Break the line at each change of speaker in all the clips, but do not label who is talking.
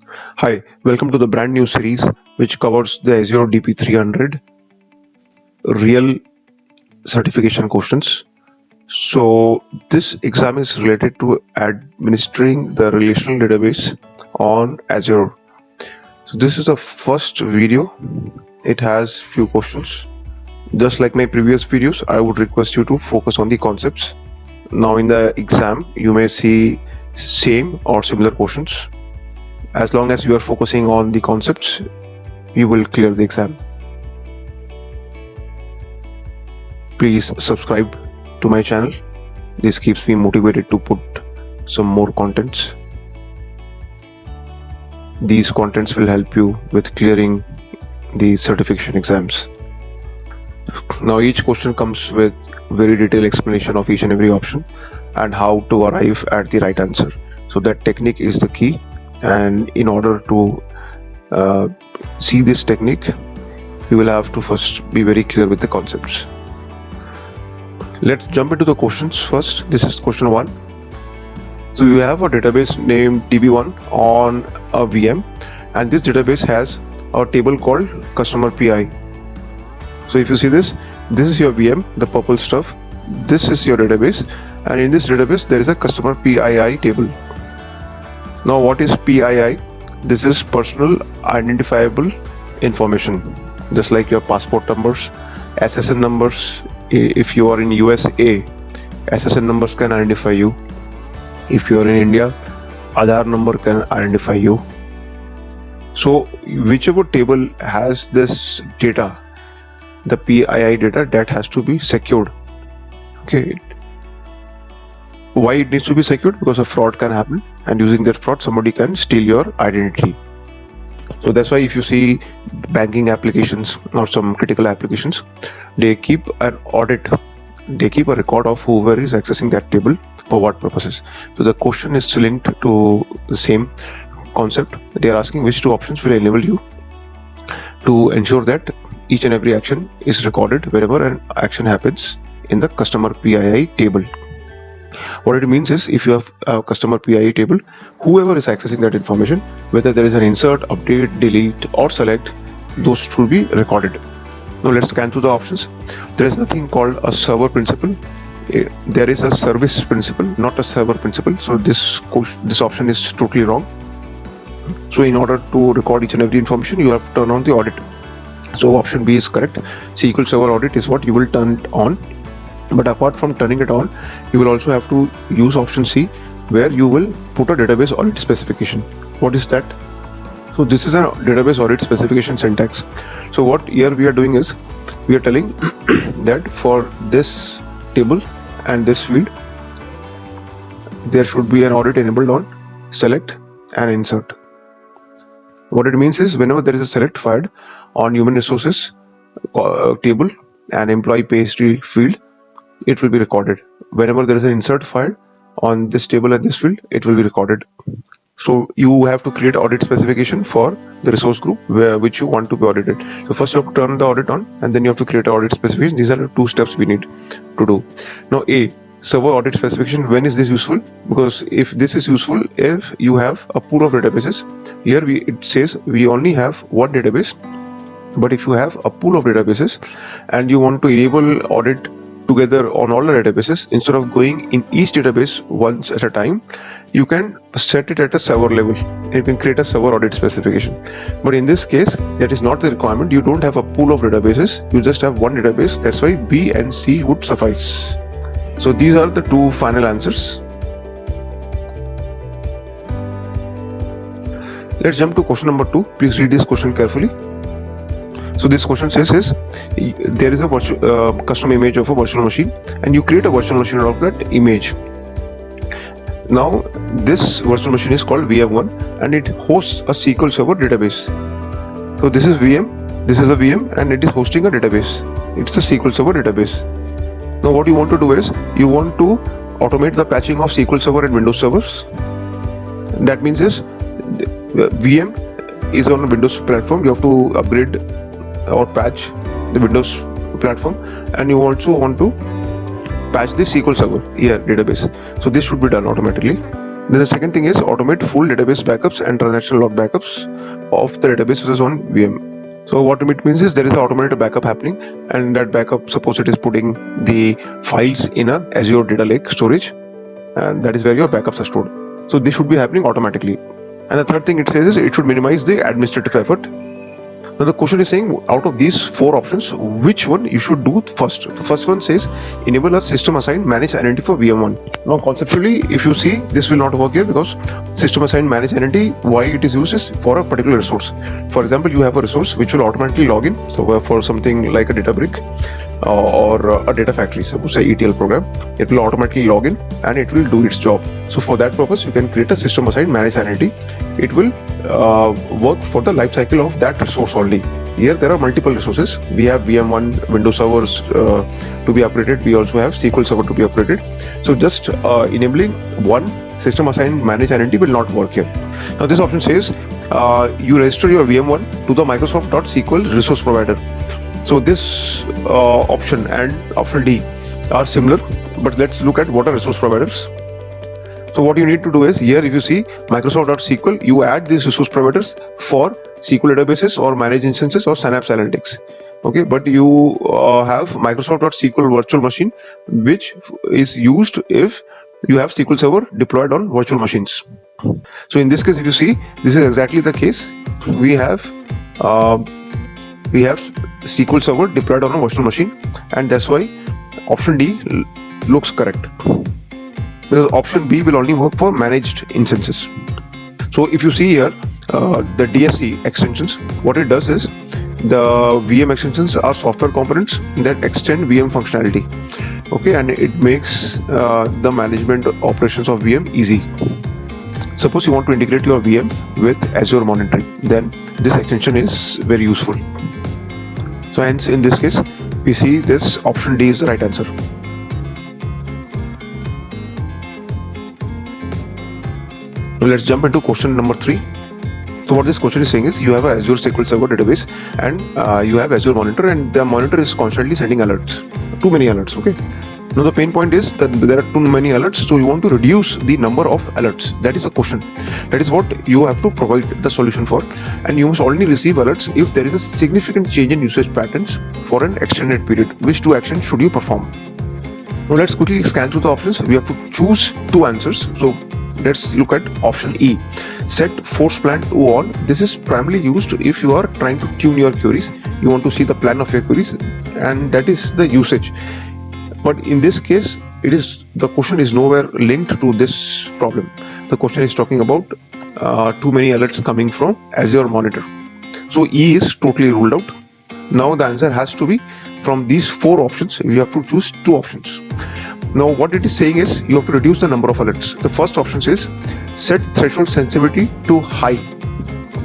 Hi, welcome to the brand new series which covers the Azure DP300 real certification questions. So, this exam is related to administering the relational database on Azure. So, this is the first video. It has few questions. Just like my previous videos, I would request you to focus on the concepts. Now, in the exam, you may see same or similar questions. As long as you are focusing on the concepts, you will clear the exam. Please subscribe to my channel. This keeps me motivated to put some more contents. These contents will help you with clearing the certification exams. Now each question comes with very detailed explanation of each and every option and how to arrive at the right answer. So that technique is the key, and in order to see this technique, you will have to first be very clear with the concepts. Let's jump into the questions first. This is question 1. So you have a database named DB1 on a VM, and this database has a table called customer PI. So if you see this is your VM, the purple stuff. This is your database, and in this database there is a customer PII table. Now what is PII? This is personal identifiable information, just like your passport numbers, SSN numbers. If you are in USA, SSN numbers can identify you. If you are in India, Aadhaar number can identify you. So whichever table has this data, the PII data, that has to be secured. Okay. Why it needs to be secured? Because a fraud can happen, and using that fraud somebody can steal your identity. So that's why if you see banking applications or some critical applications, they keep an audit, they keep a record of whoever is accessing that table for what purposes. So the question is linked to the same concept. They are asking which two options will enable you to ensure that each and every action is recorded wherever an action happens in the customer PII table. What it means is, if you have a customer PII table, whoever is accessing that information, whether there is an insert, update, delete or select, those should be recorded. Now let's scan through the options. There is nothing called a server principal. There is a service principal, not a server principal. So this option is totally wrong. So in order to record each and every information, you have to turn on the audit. So option B is correct. SQL Server audit is what you will turn it on. But apart from turning it on, you will also have to use option C, where you will put a database audit specification. What is that? So this is a database audit specification syntax. So what here we are doing is, we are telling that for this table and this field, there should be an audit enabled on select and insert. What it means is, whenever there is a select fired on human resources table and employee pay history field, it will be recorded. Whenever there is an insert file on this table and this field, it will be recorded. So you have to create audit specification for the resource group which you want to be audited. So first you have to turn the audit on, and then you have to create an audit specification. These are the two steps we need to do. Now A, server audit specification. When is this useful? Because if this is useful if you have a pool of databases. Here it says we only have one database, but if you have a pool of databases and you want to enable audit together on all the databases, instead of going in each database once at a time, you can set it at a server level and you can create a server audit specification. But in this case, that is not the requirement. You don't have a pool of databases, you just have one database. That's why B and C would suffice. So these are the two final answers. Let's jump to question number 2. Please read this question carefully. So this question says there is a custom image of a virtual machine, and you create a virtual machine out of that image. Now this virtual machine is called VM1, and it hosts a SQL Server database. So this is VM, this is a VM, and it is hosting a database. It's a SQL Server database. Now what you want to do is, you want to automate the patching of SQL Server and Windows servers. That means is, VM is on a Windows platform. You have to upgrade or patch the Windows platform, and you also want to patch the SQL Server here database. So this should be done automatically. Then the second thing is automate full database backups and transactional log backups of the database which is on VM. So what it means is there is an automated backup happening, and that backup, suppose it is putting the files in a Azure Data Lake storage, and that is where your backups are stored. So this should be happening automatically. And the third thing it says is it should minimize the administrative effort. Now the question is saying out of these four options, which one you should do first. The first one says enable a system assigned manage identity for VM1. Now conceptually, if you see, this will not work here because system assigned manage identity, why it is used is for a particular resource. For example, you have a resource which will automatically log in. So for something like a Databricks or a data factory, suppose say ETL program, it will automatically log in and it will do its job. So for that purpose, you can create a system assigned manage identity. It will work for the life cycle of that resource only. Here there are multiple resources. We have VM1 Windows servers to be upgraded. We also have SQL Server to be upgraded. So just enabling one system assigned manage identity will not work here. Now this option says you register your VM1 to the Microsoft.SQL resource provider. So this option and option D are similar, but let's look at what are resource providers. So what you need to do is here, if you see Microsoft.SQL, you add these resource providers for SQL databases or managed instances or Synapse Analytics. Okay, but you have Microsoft.SQL virtual machine, which is used if you have SQL Server deployed on virtual machines. So in this case, if you see, this is exactly the case. We have SQL Server deployed on a virtual machine, and that's why option D looks correct, because option B will only work for managed instances. So if you see here the DSC extensions, what it does is the VM extensions are software components that extend VM functionality. Okay, and it makes the management operations of VM easy. Suppose you want to integrate your VM with Azure monitoring, then this extension is very useful. So hence in this case, we see this option D is the right answer. Now let's jump into question number 3. So what this question is saying is you have a Azure SQL Server database and you have Azure Monitor, and the monitor is constantly sending alerts, too many alerts. Okay. Now the pain point is that there are too many alerts, so you want to reduce the number of alerts. That is a question. That is what you have to provide the solution for, and you must only receive alerts if there is a significant change in usage patterns for an extended period. Which two actions should you perform? Now let's quickly scan through the options. We have to choose two answers. So let's look at option E. Set force plan to on. This is primarily used if you are trying to tune your queries. You want to see the plan of your queries, and that is the usage. But in this case, the question is nowhere linked to this problem. The question is talking about too many alerts coming from Azure Monitor. So E is totally ruled out. Now the answer has to be from these four options. You have to choose two options. Now what it is saying is you have to reduce the number of alerts. The first option says set threshold sensitivity to high.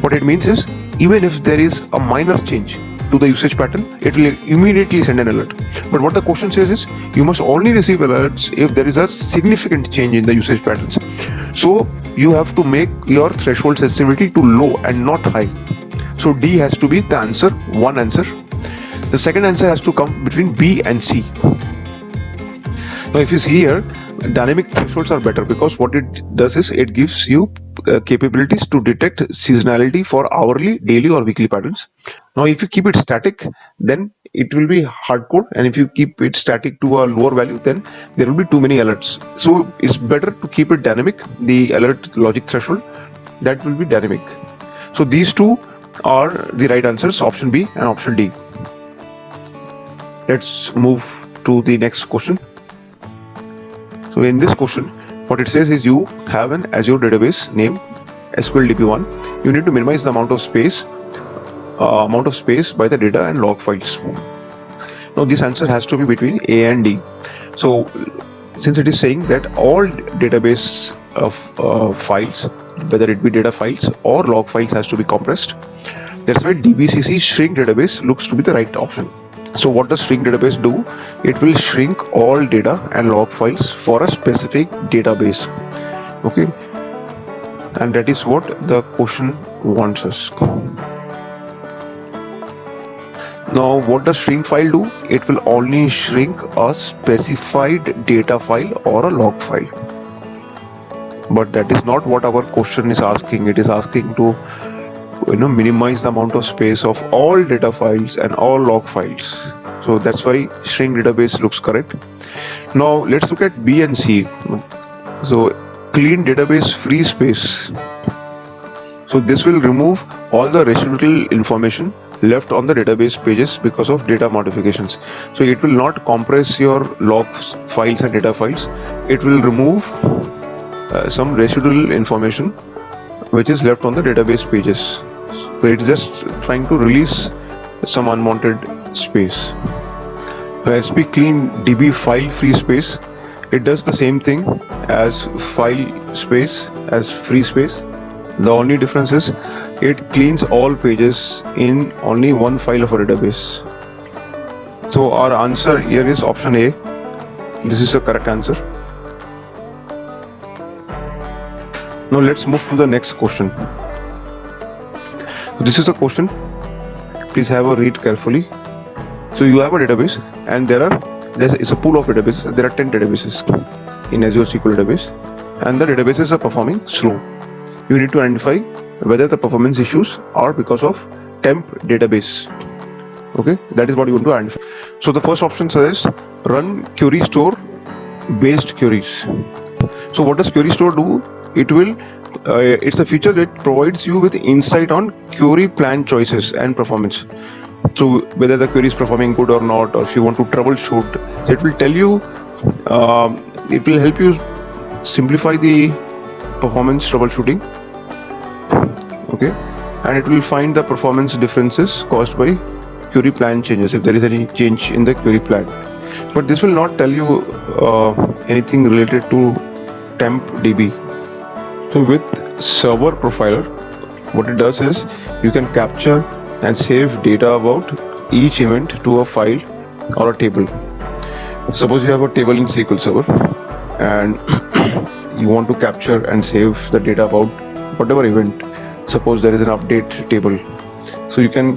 What it means is even if there is a minor change to the usage pattern, it will immediately send an alert. But what the question says is you must only receive alerts if there is a significant change in the usage patterns. So you have to make your threshold sensitivity to low and not high. So D has to be the answer, one answer. The second answer has to come between B and C. Now if you see here, dynamic thresholds are better because what it does is it gives you capabilities to detect seasonality for hourly, daily or weekly patterns. Now if you keep it static, then it will be hardcore, and if you keep it static to a lower value, then there will be too many alerts. So it's better to keep it dynamic, the alert logic threshold, that will be dynamic. So these two are the right answers, option B and option D. Let's move to the next question. So in this question, what it says is you have an Azure database named SQLDB1. You need to minimize the amount of space by the data and log files. Now this answer has to be between A and D. So since it is saying that all database of files, whether it be data files or log files, has to be compressed, that's why DBCC shrink database looks to be the right option. So what does shrink database do? It will shrink all data and log files for a specific database. Okay, and that is what the question wants us. Now what does shrink file do? It will only shrink a specified data file or a log file. but that is not what our question is asking. It is asking to minimize the amount of space of all data files and all log files. So that's why string database looks correct. Now let's look at B and C. So clean database free space. So this will remove all the residual information left on the database pages because of data modifications. So it will not compress your logs files and data files. It will remove some residual information which is left on the database pages. So it's just trying to release some unwanted space. So SP clean DB file free space, it does the same thing as file space, as free space. The only difference is it cleans all pages in only one file of a database. So our answer here is option A. This is the correct answer. Now let's move to the next question. This is a question. Please have a read carefully. So you have a database and it's a pool of databases. There are 10 databases in Azure SQL database, and the databases are performing slow. You need to identify whether the performance issues are because of temp database. Okay, that is what you want to identify. So the first option says run query store based queries. So what does query store do? It's a feature that provides you with insight on query plan choices and performance. So whether the query is performing good or not, or if you want to troubleshoot, so it will tell you, it will help you simplify the performance troubleshooting. Okay, and it will find the performance differences caused by query plan changes, if there is any change in the query plan. But this will not tell you anything related to temp DB. So with server profiler, what it does is you can capture and save data about each event to a file or a table. Suppose you have a table in SQL Server and you want to capture and save the data about whatever event. Suppose there is an update table, so you can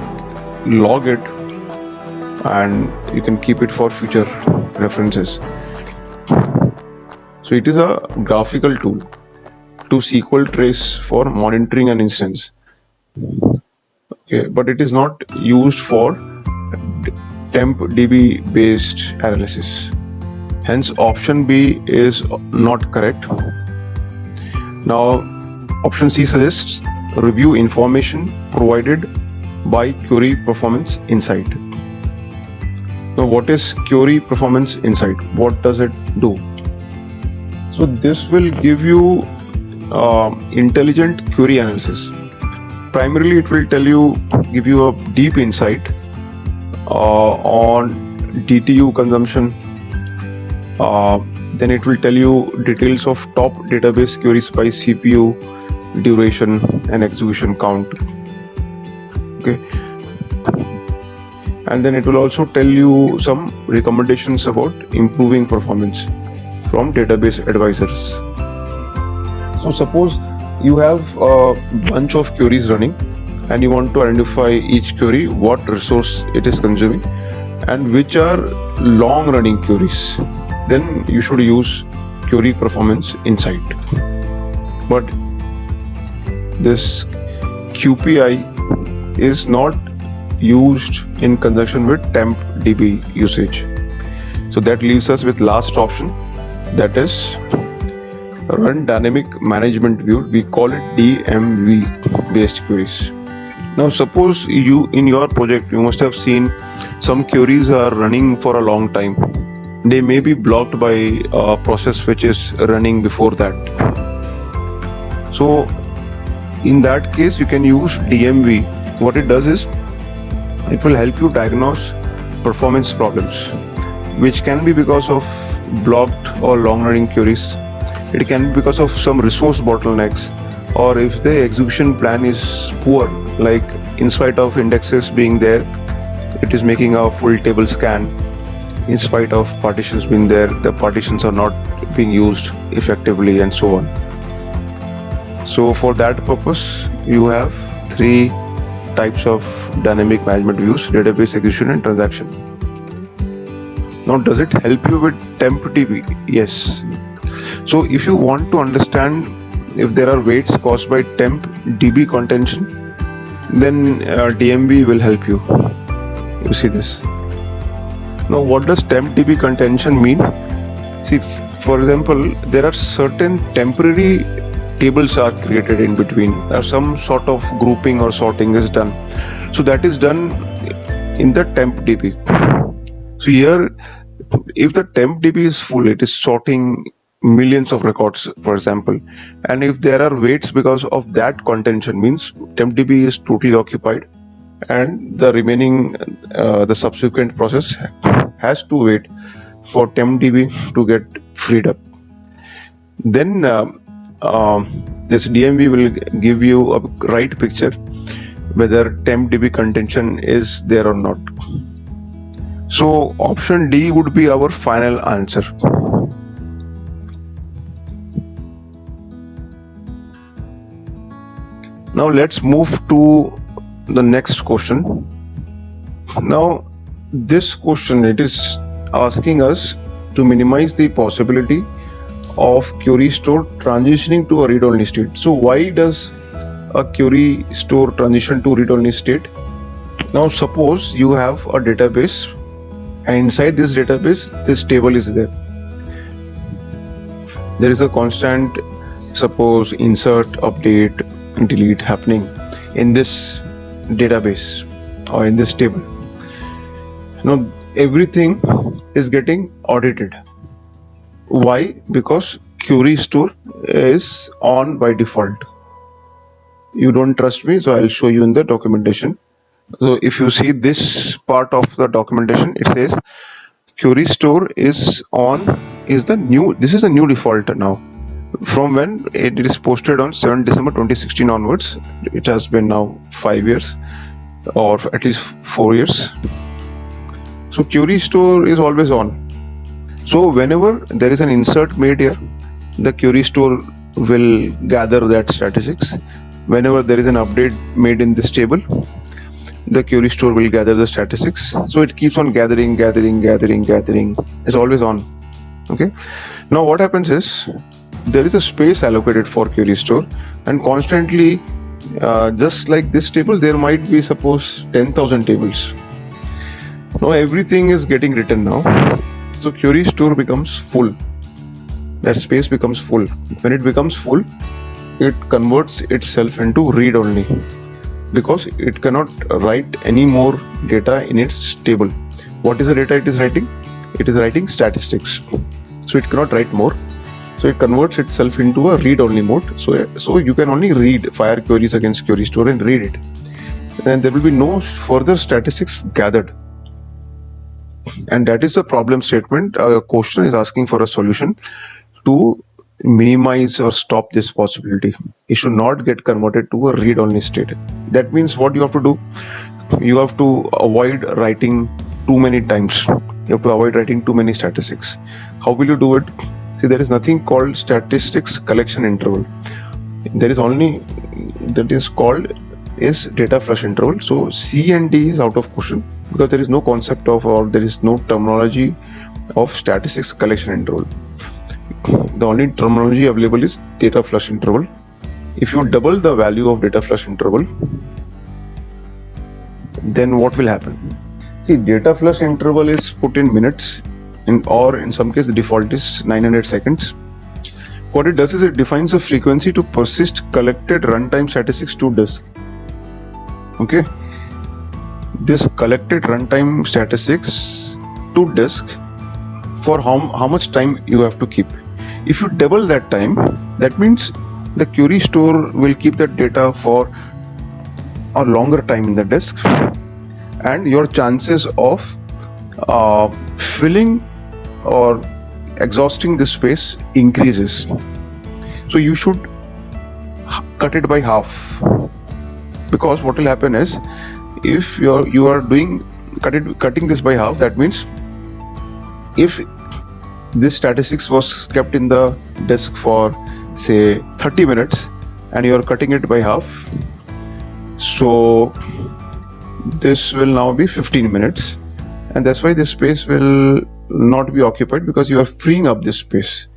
log it and you can keep it for future references. So it is a graphical tool to SQL trace for monitoring an instance. Okay, but it is not used for temp DB based analysis. Hence option B is not correct. Now option C suggests review information provided by Query Performance Insight. Now what is Query Performance Insight? What does it do? So this will give you intelligent query analysis. Primarily it will give you a deep insight on DTU consumption. Then it will tell you details of top database queries by CPU, duration and execution count. Okay, and then it will also tell you some recommendations about improving performance from database advisors. So suppose you have a bunch of queries running and you want to identify each query, what resource it is consuming and which are long running queries. Then you should use Query Performance Insight. But this QPI is not used in conjunction with temp DB usage. So that leaves us with last option, that is run dynamic management view. We call it DMV based queries. Now suppose you in your project you must have seen some queries are running for a long time. They may be blocked by a process which is running before that. So in that case you can use DMV. What it does is it will help you diagnose performance problems, which can be because of blocked or long running queries. It can be because of some resource bottlenecks, or if the execution plan is poor, like in spite of indexes being there, it is making a full table scan. In spite of partitions being there, the partitions are not being used effectively and so on. So for that purpose, you have three types of dynamic management views: database, execution and transaction. Now does it help you with temp DB? Yes. So if you want to understand if there are waits caused by temp db contention, then DMB will help you. You see this. Now, what does temp db contention mean? See, for example, there are certain temporary tables are created in between, or some sort of grouping or sorting is done. So that is done in the temp db. So here, if the temp db is full, it is sorting millions of records, for example, and if there are waits because of that contention, means temp db is totally occupied, and the remaining the subsequent process has to wait for temp db to get freed up. Then this DMB will give you a right picture whether temp db contention is there or not. So option D would be our final answer. Now let's move to the next question. Now this question, it is asking us to minimize the possibility of query store transitioning to a read-only state. So why does a query store transition to read-only state? Now suppose you have a database, and inside this database this table is there. There is a constant, suppose, insert, update, delete happening in this database or in this table. Now everything is getting audited. Why? Because query store is on by default. You don't trust me, so I'll show you in the documentation. So if you see this part of the documentation, it says query store is on, is the new, this is a new default now. From when it is posted on 7 December 2016 onwards, it has been now 5 years or at least 4 years. So query store is always on. So whenever there is an insert made here, the query store will gather that statistics. Whenever there is an update made in this table, the query store will gather the statistics. So it keeps on gathering. It's always on. Okay. Now what happens is, there is a space allocated for query store, and constantly, just like this table, there might be, suppose, 10,000 tables. Now everything is getting written now. So query store becomes full. That space becomes full. When it becomes full, it converts itself into read only, because it cannot write any more data in its table. What is the data it is writing? It is writing statistics. So it cannot write more. So it converts itself into a read only mode. So you can only fire queries against query store and read it. And there will be no further statistics gathered. And that is the problem statement. A question is asking for a solution to minimize or stop this possibility. It should not get converted to a read only state. That means what you have to do? You have to avoid writing too many times. You have to avoid writing too many statistics. How will you do it? See, there is nothing called statistics collection interval. There is only, that is called is data flush interval. So C and D is out of question, because there is no concept of, or there is no terminology of statistics collection interval. The only terminology available is data flush interval. If you double the value of data flush interval, then what will happen? See, data flush interval is put in minutes, or in some case the default is 900 seconds. What it does is it defines a frequency to persist collected runtime statistics to disk. Okay, this collected runtime statistics to disk, for how much time you have to keep. If you double that time, that means the query store will keep that data for a longer time in the disk, and your chances of filling or exhausting this space increases. So you should cut it by half, because what will happen is, if you are doing cutting this by half, that means if this statistics was kept in the disk for say 30 minutes and you are cutting it by half, so this will now be 15 minutes, and that's why this space will not be occupied, because you are freeing up this space.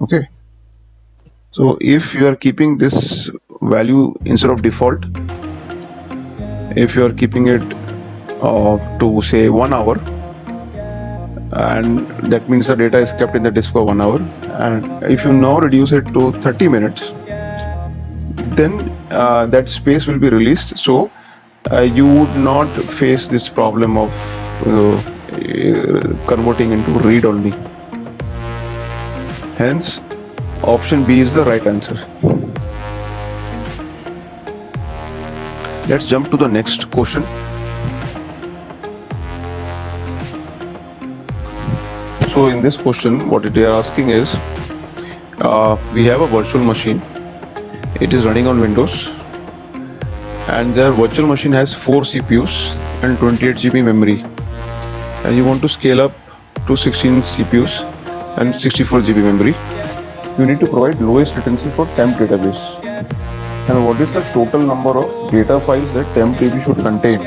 Okay, So if you are keeping this value instead of default, if you are keeping it to say 1 hour, and that means the data is kept in the disk for 1 hour, and if you now reduce it to 30 minutes, then that space will be released, so you would not face this problem of converting into read only. Hence option B is the right answer. Let's jump to the next question. So in this question, what they are asking is, we have a virtual machine. It is running on Windows, and their virtual machine has 4 CPUs and 28 GB memory, and you want to scale up to 16 CPUs and 64 GB memory. You need to provide lowest latency for temp database. And what is the total number of data files that TempDB should contain?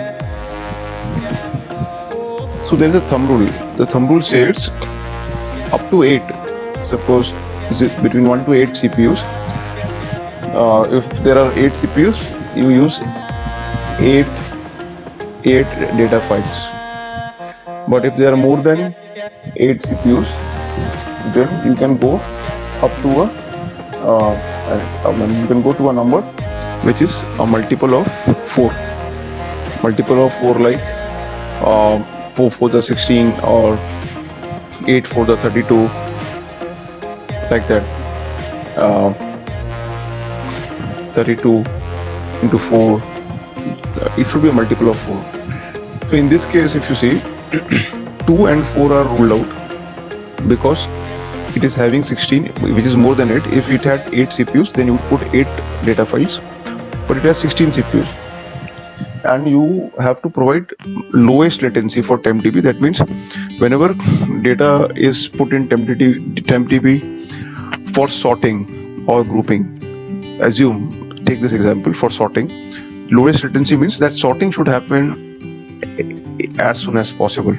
So there is a thumb rule. The thumb rule says up to 8. Suppose between 1 to 8 CPUs. If there are 8 CPUs, you use 8 data files. But if there are more than 8 CPUs, then you can go up to a number which is a multiple of 4. Multiple of 4, like 4 for the 16 or 8 for the 32, like that. 32 into 4, it should be a multiple of 4. So in this case, if you see, 2 and 4 are ruled out because it is having 16, which is more than 8. If it had 8 CPUs, then you would put 8 data files, but it has 16 CPUs. And you have to provide lowest latency for TempDB. That means whenever data is put in TempDB for sorting or grouping, take this example for sorting, lowest latency means that sorting should happen as soon as possible.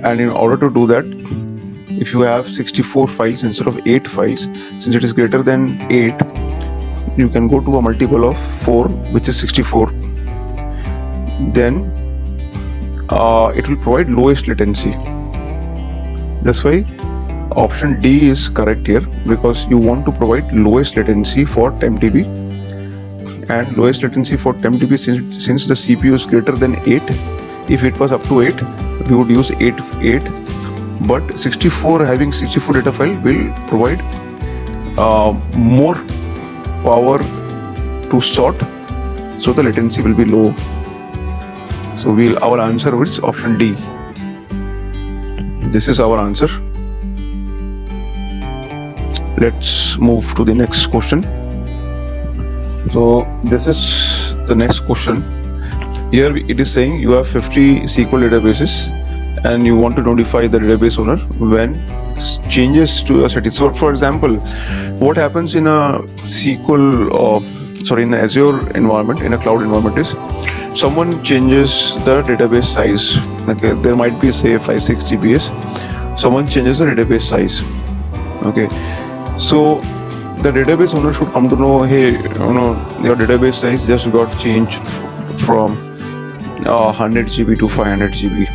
And in order to do that, if you have 64 files instead of 8 files, since it is greater than 8, you can go to a multiple of 4, which is 64. Then it will provide lowest latency. That's why option D is correct here, because you want to provide lowest latency for TempDB. And lowest latency for TempDB, since the CPU is greater than 8, if it was up to 8, we would use 8. But having 64 data file will provide more power to sort, so the latency will be low. So our answer is option D. This is our answer. Let's move to the next question. So this is the next question. Here it is saying you have 50 SQL databases and you want to notify the database owner when changes to a setting. So for example, what happens in a in an Azure environment, in a cloud environment, is someone changes the database size. Okay, there might be say 5-6 GBs. Someone changes the database size. Okay, so the database owner should come to know, hey, your database size just got changed from 100 GB to 500 GB.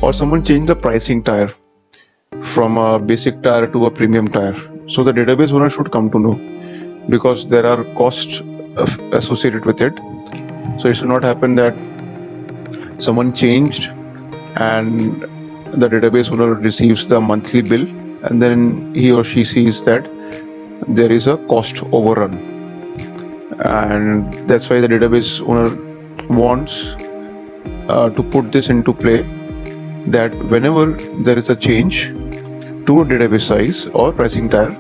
Or someone changed the pricing tier from a basic tier to a premium tier. So the database owner should come to know, because there are costs associated with it. So it should not happen that someone changed and the database owner receives the monthly bill and then he or she sees that there is a cost overrun. And that's why the database owner wants to put this into play, that whenever there is a change to a database size or pricing tier,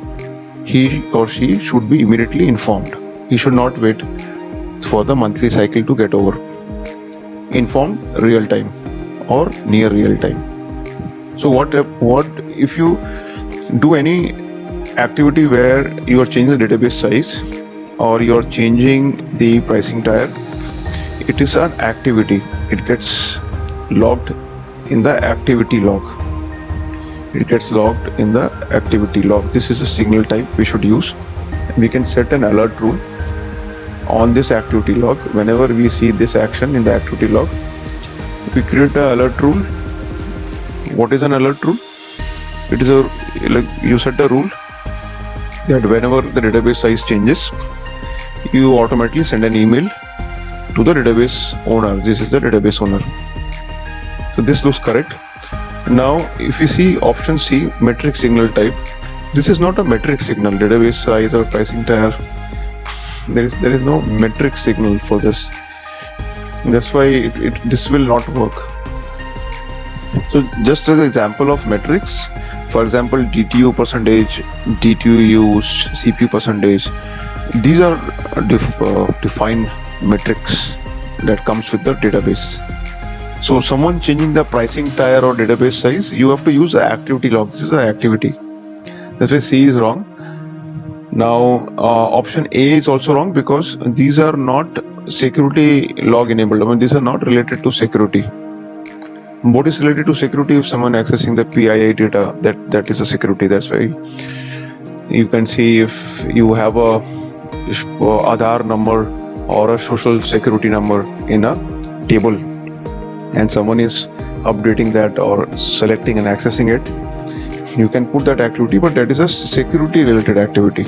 he or she should be immediately informed. He should not wait for the monthly cycle to get over. Informed real time or near real time. So what if you do any activity where you are changing the database size or you are changing the pricing tier? It is an activity. It gets logged in the activity log. it gets logged in the activity log. This is a signal type we should use. We can set an alert rule on this activity log. Whenever we see this action in the activity log, we create an alert rule. What is an alert rule? It is you set a rule that whenever the database size changes, you automatically send an email to the database owner. This is the database owner. So this looks correct. Now if you see option C, metric signal type, this is not a metric signal, database size or pricing tier. There is no metric signal for this. That's why this will not work. So just as an example of metrics, for example, DTU percentage, DTU used, CPU percentage, these are defined metrics that comes with the database. So someone changing the pricing tier or database size, you have to use the activity log. This is an activity. That's why C is wrong. Now option A is also wrong because these are not security log enabled. I mean, these are not related to security. What is related to security? If someone accessing the PII data, that is a security. That's why you can see if you have a Aadhaar number or a social security number in a table and someone is updating that or selecting and accessing it, you can put that activity, but that is a security related activity.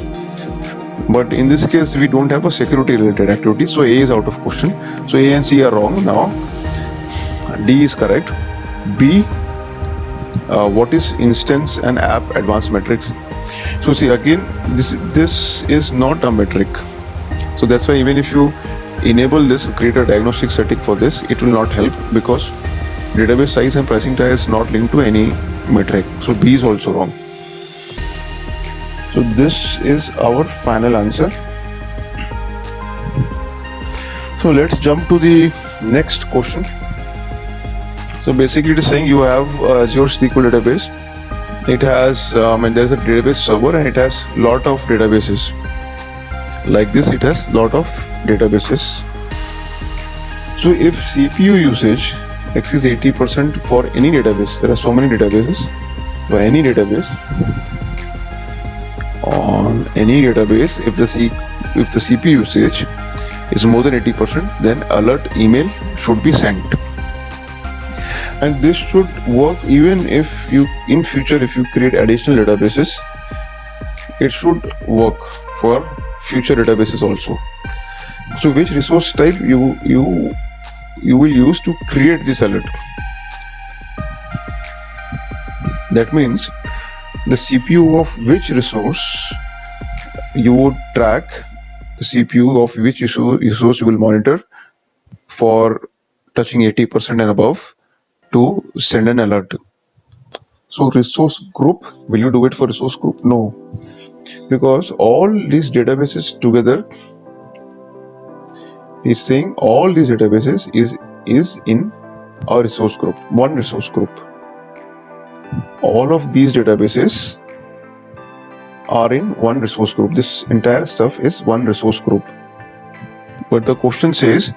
But in this case we don't have a security related activity, so A is out of question. So A and C are wrong. Now D is correct. B, what is instance and app advanced metrics? So see, again, this is not a metric. So that's why even if you enable this, create a diagnostic setting for this, it will not help because database size and pricing tier is not linked to any metric. So B is also wrong. So this is our final answer. So let's jump to the next question. So basically it is saying you have Azure SQL database. It has, there's a database server and it has lot of databases. Like this, it has lot of databases. So if CPU usage exceeds 80% for any database, there are so many databases, for any database, on any database, if the CPU usage is more than 80%, then alert email should be sent. And this should work even if you, in future, if you create additional databases, it should work for future databases also. So which resource type you will use to create this alert? That means the CPU of which resource you would track, the CPU of which resource you will monitor for touching 80% and above to send an alert. So resource group, will you do it for resource group? No, because all these databases together is saying all these databases is in a resource group, one resource group. All of these databases are in one resource group. This entire stuff is one resource group. But the question says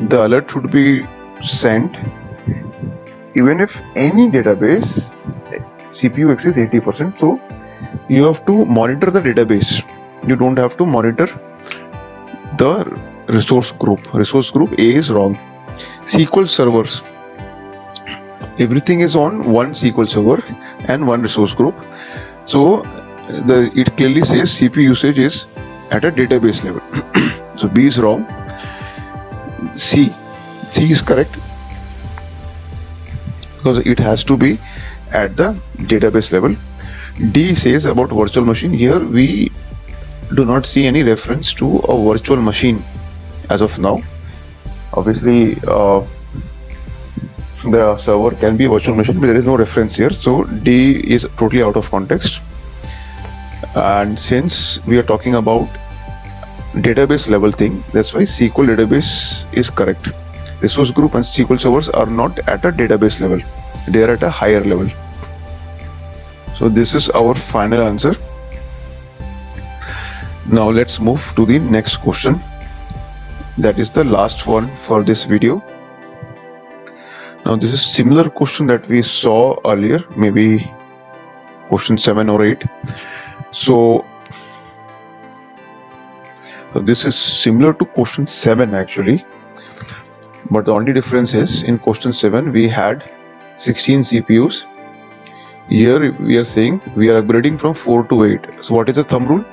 the alert should be sent even if any database CPU exceeds 80%. So you have to monitor the database. You don't have to monitor the resource group. Resource group A is wrong. SQL servers, everything is on one SQL server and one resource group. So it clearly says CPU usage is at a database level. So B is wrong. C is correct because it has to be at the database level. D says about virtual machine. Here we do not see any reference to a virtual machine as of now. Obviously the server can be a virtual machine, but there is no reference here. So D is totally out of context. And since we are talking about database level thing, that's why SQL database is correct. Resource group and SQL servers are not at a database level, they are at a higher level. So this is our final answer. Now let's move to the next question. That is the last one for this video. Now this is similar question that we saw earlier, maybe question 7 or 8. So this is similar to question 7 actually, but the only difference is in question 7 we had 16 CPUs. Here we are saying we are upgrading from 4 to 8. So what is the thumb rule?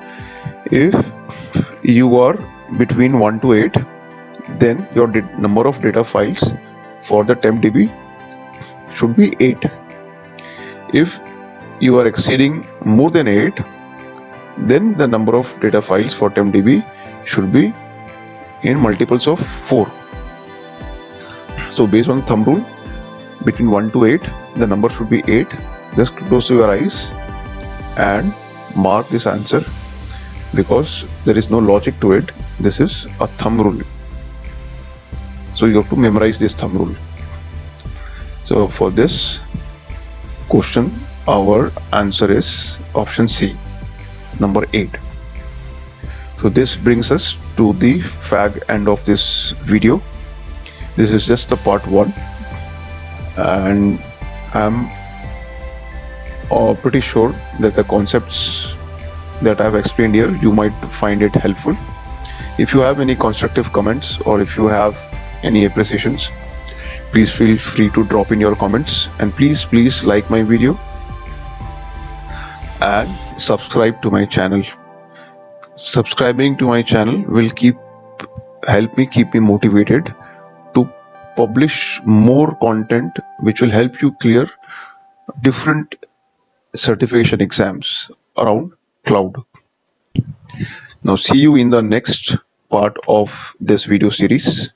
If you are between 1 to 8, then your number of data files for the temp DB should be 8. If you are exceeding more than 8, then the number of data files for temp DB should be in multiples of 4. So based on thumb rule, between 1 to 8, the number should be 8. Just close your eyes and mark this answer, because there is no logic to it. This is a thumb rule. So you have to memorize this thumb rule. So for this question, our answer is option C, number 8. So this brings us to the fag end of this video. This is just the part 1, and I'm pretty sure that the concepts that I have explained here, you might find it helpful. If you have any constructive comments or if you have any appreciations, please feel free to drop in your comments, and please like my video and subscribe to my channel. Subscribing to my channel will help me keep me motivated to publish more content which will help you clear different certification exams around cloud. Now see you in the next part of this video series.